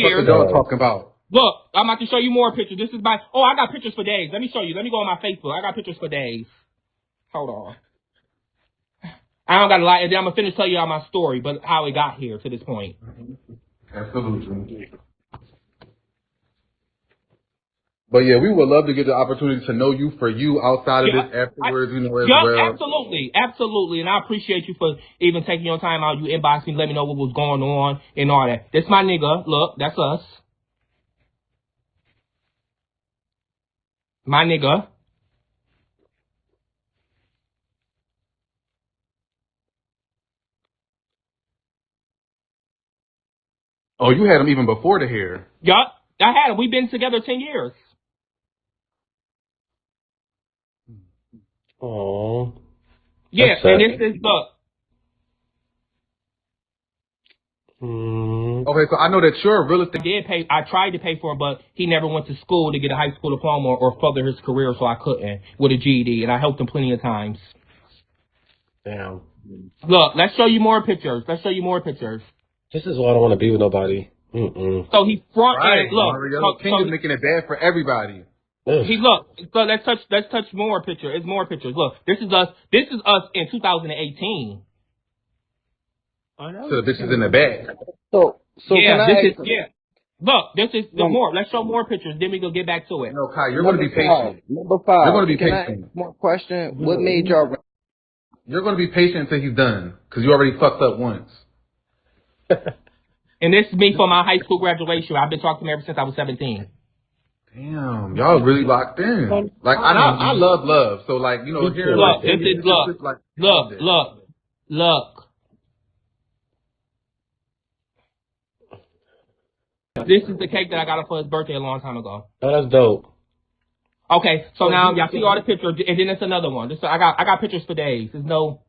What the Here. dog talking about? Look, I'm about to show you more pictures. This is my. Oh, I got pictures for days. Let me show you. Let me go on my Facebook. I got pictures for days. Hold on. I don't got to lie. And then I'm gonna finish telling you all my story, but how it got here to this point. Absolutely. But yeah, we would love to get the opportunity to know you for you outside of this afterwards, as well. Absolutely, absolutely. And I appreciate you for even taking your time out. You inboxed me, let me know what was going on and all that. That's my nigga. Look, that's us. My nigga. Oh, you had him even before the hair. Yup, I had him. We've been together 10 years. Oh. Yeah, and this is look. Okay, so I know that you're a real estate. I tried to pay for him, but he never went to school to get a high school diploma or further his career, so I couldn't with a GED, and I helped him plenty of times. Damn. Look, let's show you more pictures. Let's show you more pictures. This is why I don't want to be with nobody. So he front Right, look. King is making it bad for everybody. He look. So let's touch more pictures. It's more pictures. Look, this is us. This is us in 2018. I know. So this is in the back. So yeah, can I this is yeah. Look, this is the more. Let's show more pictures. Then we go get back to it. No, Kai, you're going to be patient. Number 5. You're going to be can patient. I ask more question? What made y'all? You're going to be patient until he's done, because you already fucked up once. And this is me for my high school graduation. I've been talking to him ever since I was 17. Damn, y'all really locked in. Like, I love. So, like, you know, look, this is look. This is the cake that I got him for his birthday a long time ago. Oh, that's dope. Okay, so now y'all see all the pictures, and then it's another one. I got pictures for days. There's no.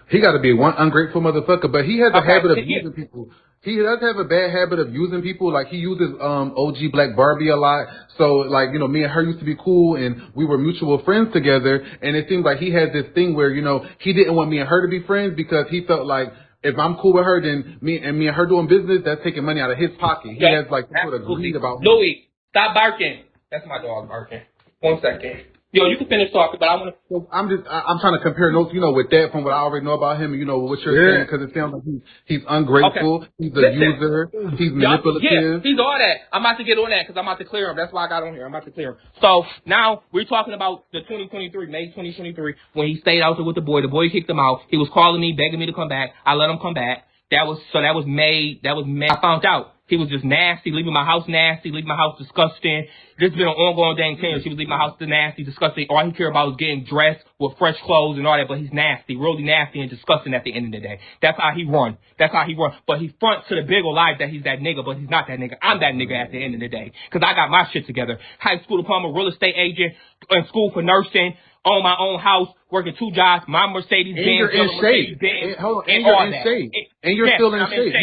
He got to be one ungrateful motherfucker, but he has a habit of using people. He does have a bad habit of using people. Like, he uses OG Black Barbie a lot. So, like, you know, me and her used to be cool, and we were mutual friends together. And it seems like he has this thing where, you know, he didn't want me and her to be friends because he felt like if I'm cool with her, then me and her doing business, that's taking money out of his pocket. He has like some sort of greed about. Louis, stop barking. That's my dog barking. 1 second. Yo, you can finish talking, but I want to. I'm trying to compare notes, you know, with that from what I already know about him, you know, what you're saying, because it sounds like he's ungrateful, he's a user, he's manipulative. Yeah, he's all that. I'm about to get on that because I'm about to clear him. That's why I got on here. I'm about to clear him. So now we're talking about the 2023, May 2023, when he stayed out there with the boy. The boy kicked him out. He was calling me, begging me to come back. I let him come back. That was May. I found out. He was just nasty, leaving my house nasty, leaving my house disgusting. This has been an ongoing dang 10 years. He was leaving my house nasty, disgusting. All he cared about was getting dressed with fresh clothes and all that, but he's nasty, really nasty and disgusting at the end of the day. That's how he run. But he fronts to the bigger life that he's that nigga, but he's not that nigga. I'm that nigga at the end of the day. Because I got my shit together. High school diploma, real estate agent, in school for nursing, own my own house, working 2 jobs, my Mercedes Benz, and you're in shape. And you're in shape. And you're still in shape.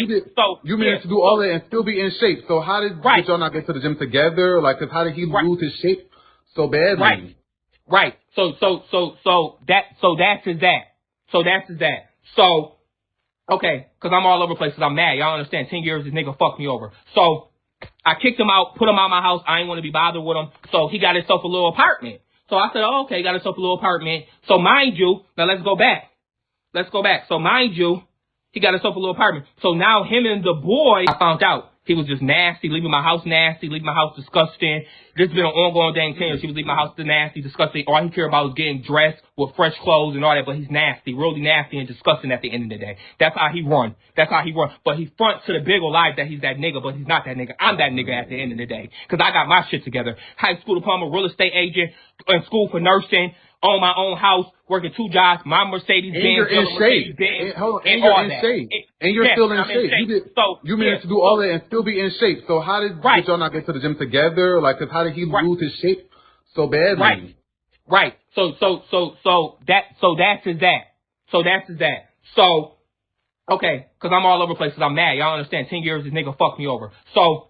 You managed to do all that and still be in shape. So how did y'all not get to the gym together? Like, 'cause how did he lose his shape so badly? Right. So that's his that. So, okay, because I'm all over the place 'cause I'm mad. Y'all understand? 10 years, this nigga fucked me over. So I kicked him out, put him out of my house. I ain't want to be bothered with him. So he got himself a little apartment. So I said, oh, okay, got himself a little apartment. So mind you, now let's go back. So mind you, he got himself a little apartment. So now him and the boy, I found out he was just nasty, leaving my house nasty, leaving my house disgusting. This has been an ongoing dang 10 years. He was leaving my house nasty, disgusting. All he cared about was getting dressed with fresh clothes and all that, but he's nasty, really nasty and disgusting at the end of the day. That's how he run. But he fronts to the bigger life that he's that nigga, but he's not that nigga. I'm that nigga at the end of the day. Because I got my shit together. High school diploma, real estate agent, in school for nursing, own my own house, working 2 jobs, my Mercedes Benz, and you're in shape. And you're in shape. And you're still in shape. You managed to do all that and still be in shape. So how did y'all not get to the gym together? Like, 'cause how did he lose his shape so badly? Right. So that's his that. So, okay, because I'm all over the place 'cause I'm mad. Y'all understand? 10 years, this nigga fucked me over. So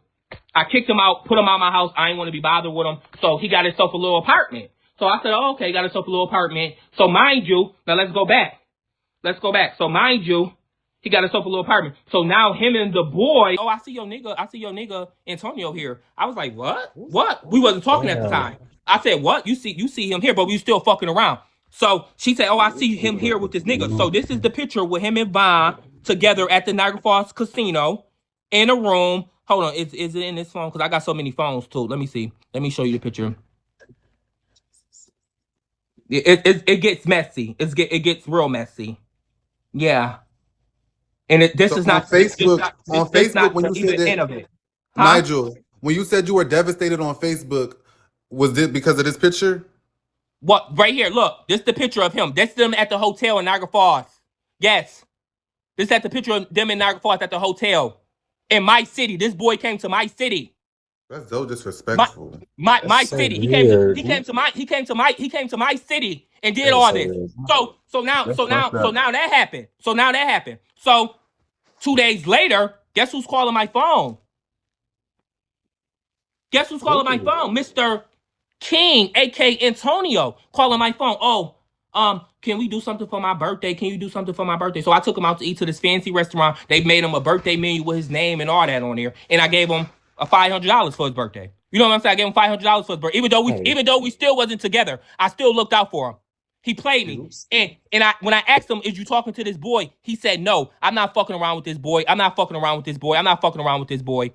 I kicked him out, put him out of my house. I ain't want to be bothered with him. So he got himself a little apartment. So I said, oh, okay, got himself a little apartment. So mind you, now let's go back. So mind you, He got himself a little apartment. So now him and the boy, oh, I see your nigga Antonio here. I was like, what? What? We wasn't talking at the Damn. time. I said, what? You see him here, but we still fucking around. So she said, oh, I see him here with this nigga. So this is the picture with him and Vaughn together at the Niagara Falls Casino in a room. Hold on, is it in this phone? Because I got so many phones too. Let me see. Let me show you the picture. It gets messy. It gets real messy. Yeah. And this is not Facebook, when you even said the end that, of it. Huh? Nigel, when you said you were devastated on Facebook, was it because of this picture? What? Right here, look. This is the picture of him. That's them at the hotel in Niagara Falls. Yes. This is at the picture of them in Niagara Falls at the hotel. In my city. This boy came to my city. That's so disrespectful. My so city. weird. He came to my city and did That's all so this. weird. So now that happened. So 2 days later, guess who's calling my phone? Guess who's calling my phone? Mr. King, aka Antonio, calling my phone. Oh, can we do something for my birthday? Can you do something for my birthday? So I took him out to eat to this fancy restaurant. They made him a birthday menu with his name and all that on there, and I gave him a $500 for his birthday. You know what I'm saying? I gave him $500 for his birthday. Even though we still wasn't together, I still looked out for him. He played me, and when I asked him, "Is you talking to this boy?" He said, "No, I'm not fucking around with this boy. I'm not fucking around with this boy. I'm not fucking around with this boy."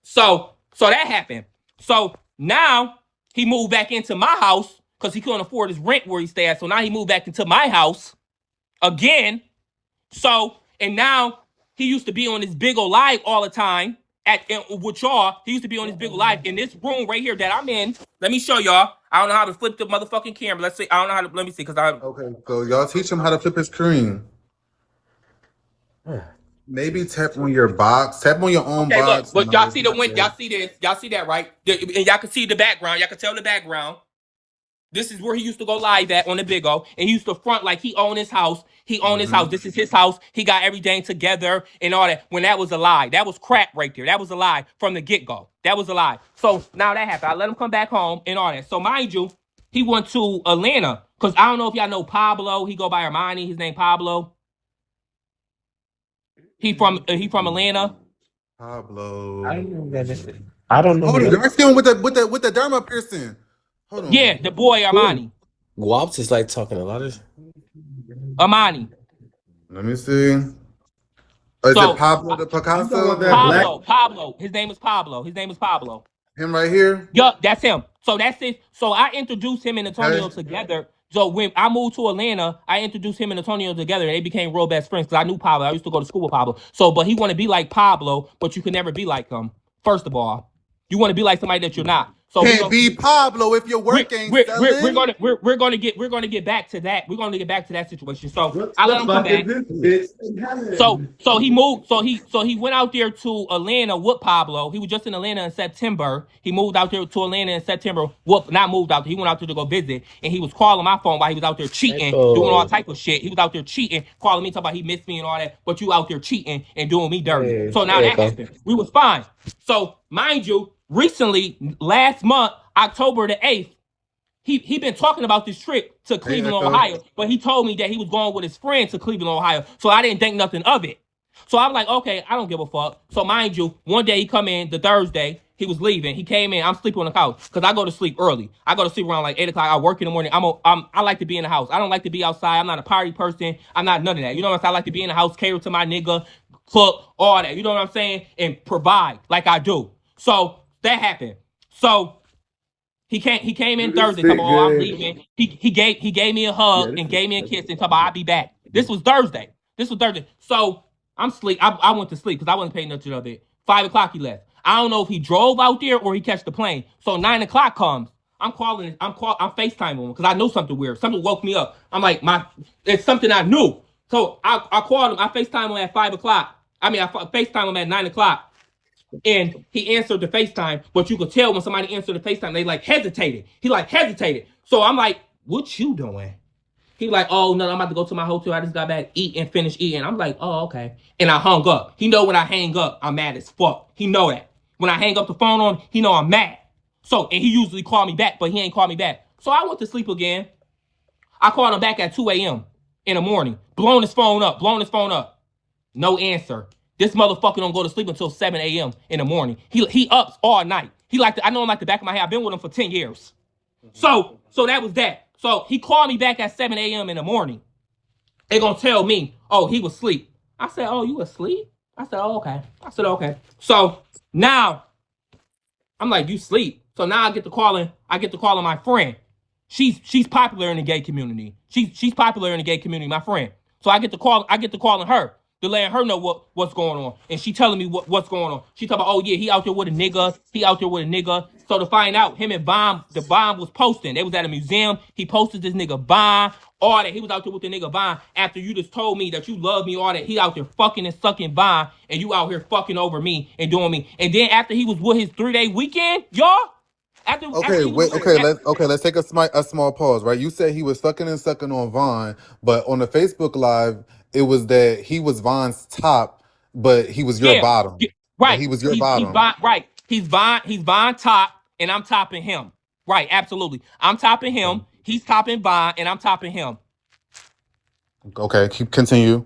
So that happened. So now he moved back into my house because he couldn't afford his rent where he stayed at. So now he moved back into my house again. So, and now he used to be on this big old live all the time with y'all. He used to be on this big old live in this room right here that I'm in. Let me show y'all. I don't know how to flip the motherfucking camera. Let's see. I don't know how to. Let me see because I. Okay, so y'all teach him how to flip his screen. Maybe tap on your box. Tap on your own box. Look, but y'all see the win. Y'all see this. Y'all see that, right? And y'all can see the background. Y'all can tell the background. This is where he used to go live at on the Big O. And he used to front like he owned his house. He owned his house. This is his house. He got everything together and all that. When that was a lie. That was crap right there. That was a lie from the get-go. That was a lie. So now that happened. I let him come back home and all that. So mind you, he went to Atlanta. Because I don't know if y'all know Pablo. He go by Armani. His name Pablo. He from Atlanta. Pablo. I don't know. Oh, the dark skin with the derma piercing. Hold on. Yeah, the boy Armani. Guaps is like talking a lot of. Armani. Let me see. Is it Pablo the Picasso? Pablo. His name is Pablo. Him right here? Yup, that's him. So that's it. So I introduced him and Antonio together. So when I moved to Atlanta, I introduced him and Antonio together, and they became real best friends because I knew Pablo. I used to go to school with Pablo. So, but he want to be like Pablo, but you can never be like him. First of all, you want to be like somebody that you're not. So can't be Pablo if your work ain't selling. We're gonna get back to that. We're gonna get back to that situation. So I let him come back. So he moved. So he went out there to Atlanta with Pablo. He was just in Atlanta in September. He moved out there to Atlanta in September. Not moved out there. He went out there to go visit, and he was calling my phone while he was out there cheating, doing all type of shit. He was out there cheating, calling me, talking about he missed me and all that. But you out there cheating and doing me dirty. So now that happened. We was fine. So mind you. Recently, last month, October the 8th, he been talking about this trip to Cleveland, Ohio, but he told me that he was going with his friend to Cleveland, Ohio, so I didn't think nothing of it. So I'm like, okay, I don't give a fuck. So mind you, one day he come in, the Thursday, he was leaving. He came in, I'm sleeping on the couch, because I go to sleep early. I go to sleep around like 8 o'clock, I work in the morning. I like to be in the house. I don't like to be outside. I'm not a party person. I'm not none of that. You know what I'm saying? I like to be in the house, cater to my nigga, cook, all that. You know what I'm saying? And provide like I do. So that happened. So he came in Thursday. Talking about, I'm leaving. He gave me a hug and gave me a kiss and talking about I'll be back. This was Thursday. So I'm sleep. I went to sleep because I wasn't paying attention of it. 5 o'clock he left. I don't know if he drove out there or he catch the plane. So 9 o'clock comes. I'm FaceTiming him because I know something weird. Something woke me up. I'm like, it's something I knew. So I called him. I FaceTime him at 5 o'clock. I FaceTime him at 9 o'clock. And he answered the FaceTime, but you could tell when somebody answered the FaceTime, they like hesitated. He like hesitated. So I'm like, what you doing? He like, oh, no, I'm about to go to my hotel. I just got back, eat and finish eating. I'm like, oh, okay. And I hung up. He know when I hang up, I'm mad as fuck. He know that. When I hang up the phone on, he know I'm mad. So, and he usually call me back, but he ain't call me back. So I went to sleep again. I called him back at 2 a.m. in the morning, blowing his phone up. No answer. This motherfucker don't go to sleep until 7 a.m. in the morning. He ups all night. I know him like the back of my head. I've been with him for 10 years. So that was that. So he called me back at 7 a.m. in the morning. They gonna tell me, oh, he was asleep. I said, oh, you asleep? I said, oh, okay. I said, okay. So now I'm like, you sleep. So now I get to calling my friend. She's popular in the gay community. She's popular in the gay community, my friend. So I get to calling her to letting her know what's going on. And she telling me what's going on. She talking about, oh yeah, he out there with a nigga. So to find out, him and the Bomb was posting. They was at a museum. He posted this nigga Bomb, all that. He was out there with the nigga Bomb after you just told me that you love me, all that. He out there fucking and sucking Bomb, and you out here fucking over me and doing me. And then after he was with his 3-day weekend, y'all. Let's take a small pause, right? You said he was sucking on Vaughn, but on the Facebook Live, it was that he was Vaughn's top, but he was your bottom. Right. He was your bottom. He's Vaughn top, and I'm topping him. Right, absolutely. I'm topping him, he's topping Vaughn, and I'm topping him. Okay, continue.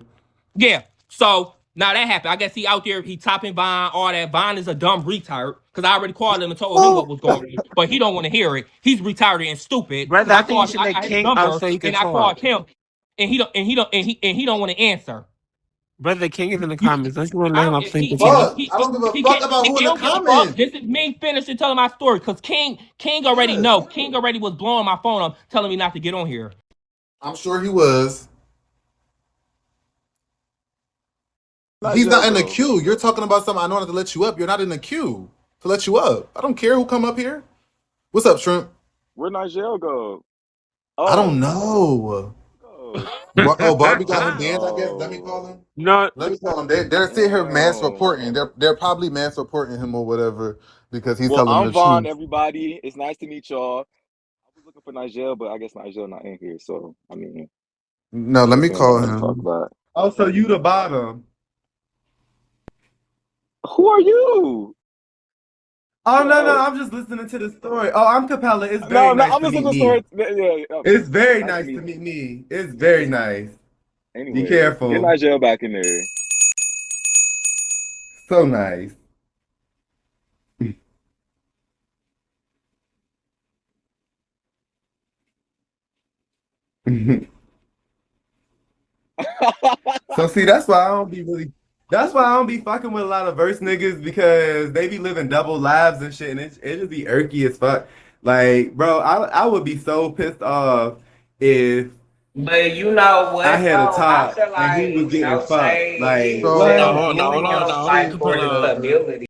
Yeah, so now that happened. I guess he out there, he topping Vaughn, all that. Vaughn is a dumb retard, because I already called him and told him what was going on, but he don't want to hear it. He's retarded and stupid. Brother, I think you should make King so you can talk. I called him, and he don't want to answer. Brother, King is in the comments. Don't you want to let him up? I don't give a fuck about who in the comments. This is me finishing telling my story, because King already know. King already was blowing my phone up, telling me not to get on here. I'm sure he was. He's not in the queue. You're talking about something. I know not to let you up. You're not in the queue to let you up. I don't care who come up here. What's up, Shrimp? Where Nigel go? Oh. I don't know. Oh, Barbie got him banned, I guess. Let me call him. No, let me call him. They're sitting here mass reporting. They're probably mass reporting him or whatever because he's telling them the Vaughn, truth. everybody. It's nice to meet y'all. I was looking for Nigel, but I guess Nigel not in here. So I mean, no, let me call him. Talk about. Oh, so you the bottom? Who are you? Oh no, I'm just listening to the story. Oh, I'm Capella. It's very nice to meet me. It's very nice to meet me. It's very nice. Anyway, be careful. Get Nigel back in there. So nice. So see, that's why I don't be fucking with a lot of verse niggas, because they be living double lives and shit, and it just be irky as fuck. Like, bro, I would be so pissed off if. But you know what? I had a top and he was getting fucked. Like, hold on.